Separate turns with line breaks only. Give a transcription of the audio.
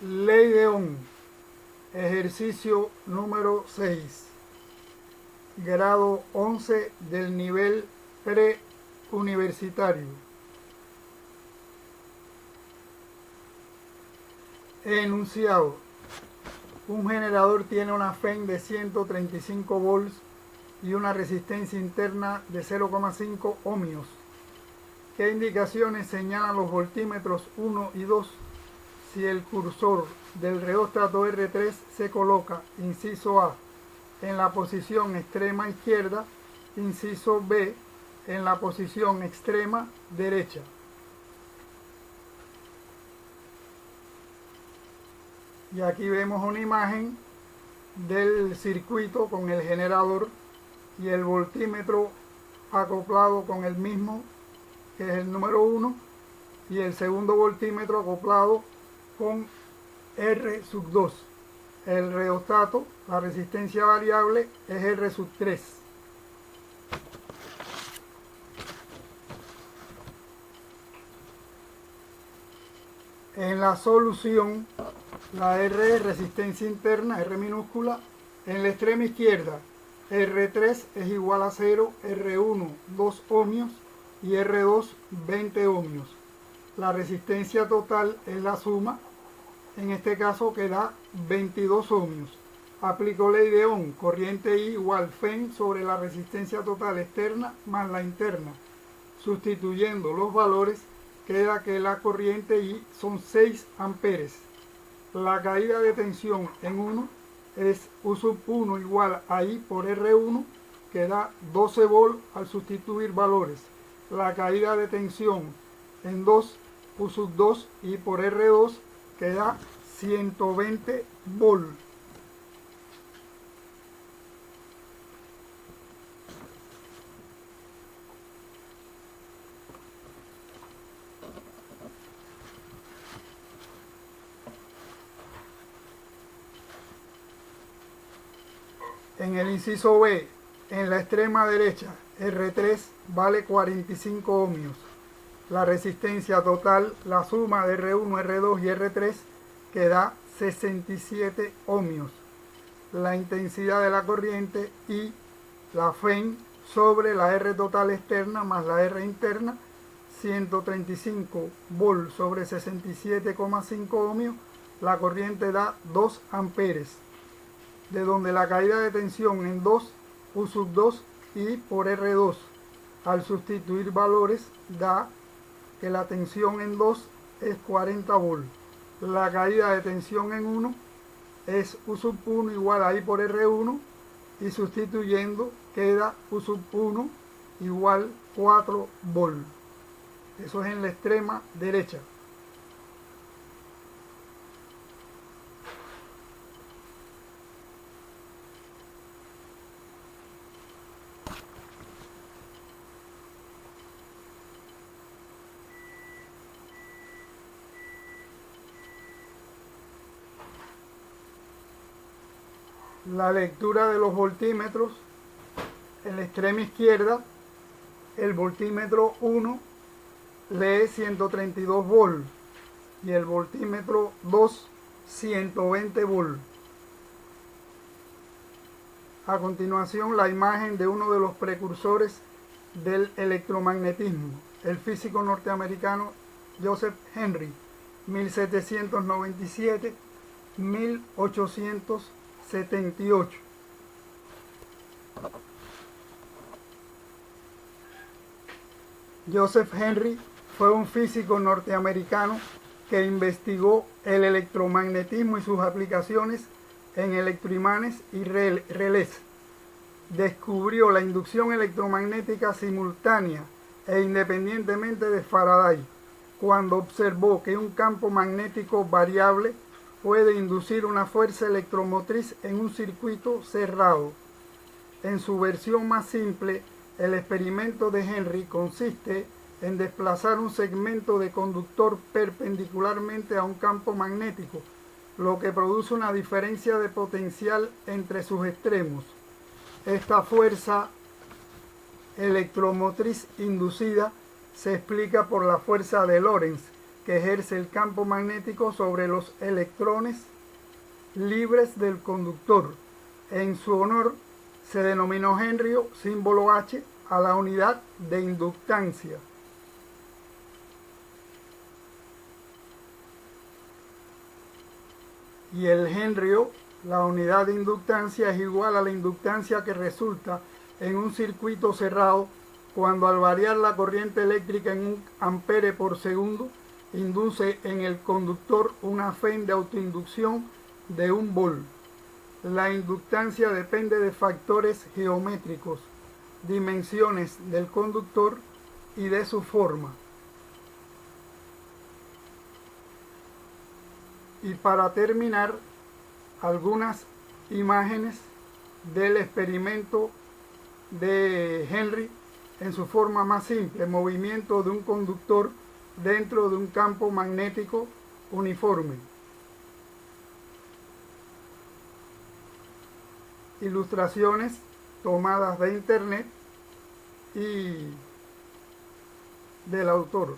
Ley de Ohm, ejercicio número 6, grado 11 del nivel preuniversitario. Enunciado: un generador tiene una FEM de 135 volts y una resistencia interna de 0,5 ohmios. ¿Qué indicaciones señalan los voltímetros 1 y 2? Si el cursor del reóstato R3 se coloca, inciso A, en la posición extrema izquierda, inciso B, en la posición extrema derecha. Y aquí vemos una imagen del circuito con el generador y el voltímetro acoplado con el mismo, que es el número 1, y el segundo voltímetro acoplado con R2. El reóstato, la resistencia variable, es R3. En la solución, la R es resistencia interna, R minúscula. En la extrema izquierda, R3 es igual a 0, R1 2 ohmios y R2 20 ohmios. La resistencia total es la suma, en este caso que da 22 ohmios. Aplico ley de Ohm, corriente I igual FEM sobre la resistencia total externa más la interna. Sustituyendo los valores, queda que la corriente I son 6 amperes. La caída de tensión en 1 es U1 igual a I por R1, que da 12 volts al sustituir valores. La caída de tensión en 2, U2 I por R2, que da 120 volts. En el inciso B, en la extrema derecha, R3 vale 45 ohmios. La resistencia total, la suma de R1, R2 y R3, que da 67 ohmios. La intensidad de la corriente I, la FEM, sobre la R total externa más la R interna, 135 volts sobre 67,5 ohmios, la corriente da 2 amperes. De donde la caída de tensión en 2, U2 I por R2. Al sustituir valores da que la tensión en 2 es 40 volts. La caída de tensión en 1 es U1 igual a I por R1 y sustituyendo queda U1 igual 4 volts. Eso es en la extrema derecha. La lectura de los voltímetros: en la extrema izquierda, el voltímetro 1 lee 132 volts y el voltímetro 2 120 volts. A continuación, la imagen de uno de los precursores del electromagnetismo, el físico norteamericano Joseph Henry, 1797-1878. Joseph Henry fue un físico norteamericano que investigó el electromagnetismo y sus aplicaciones en electroimanes y relés. Descubrió la inducción electromagnética simultánea e independientemente de Faraday, cuando observó que un campo magnético variable puede inducir una fuerza electromotriz en un circuito cerrado. En su versión más simple, el experimento de Henry consiste en desplazar un segmento de conductor perpendicularmente a un campo magnético, lo que produce una diferencia de potencial entre sus extremos. Esta fuerza electromotriz inducida se explica por la fuerza de Lorentz, que ejerce el campo magnético sobre los electrones libres del conductor. En su honor se denominó Henry, símbolo H, a la unidad de inductancia. Y el Henry, la unidad de inductancia, es igual a la inductancia que resulta en un circuito cerrado cuando al variar la corriente eléctrica en 1 ampere por segundo induce en el conductor una fe de autoinducción de 1 volt. La inductancia depende de factores geométricos, dimensiones del conductor y de su forma. Y para terminar, algunas imágenes del experimento de Henry en su forma más simple: movimiento de un conductor dentro de un campo magnético uniforme. Ilustraciones tomadas de internet y del autor.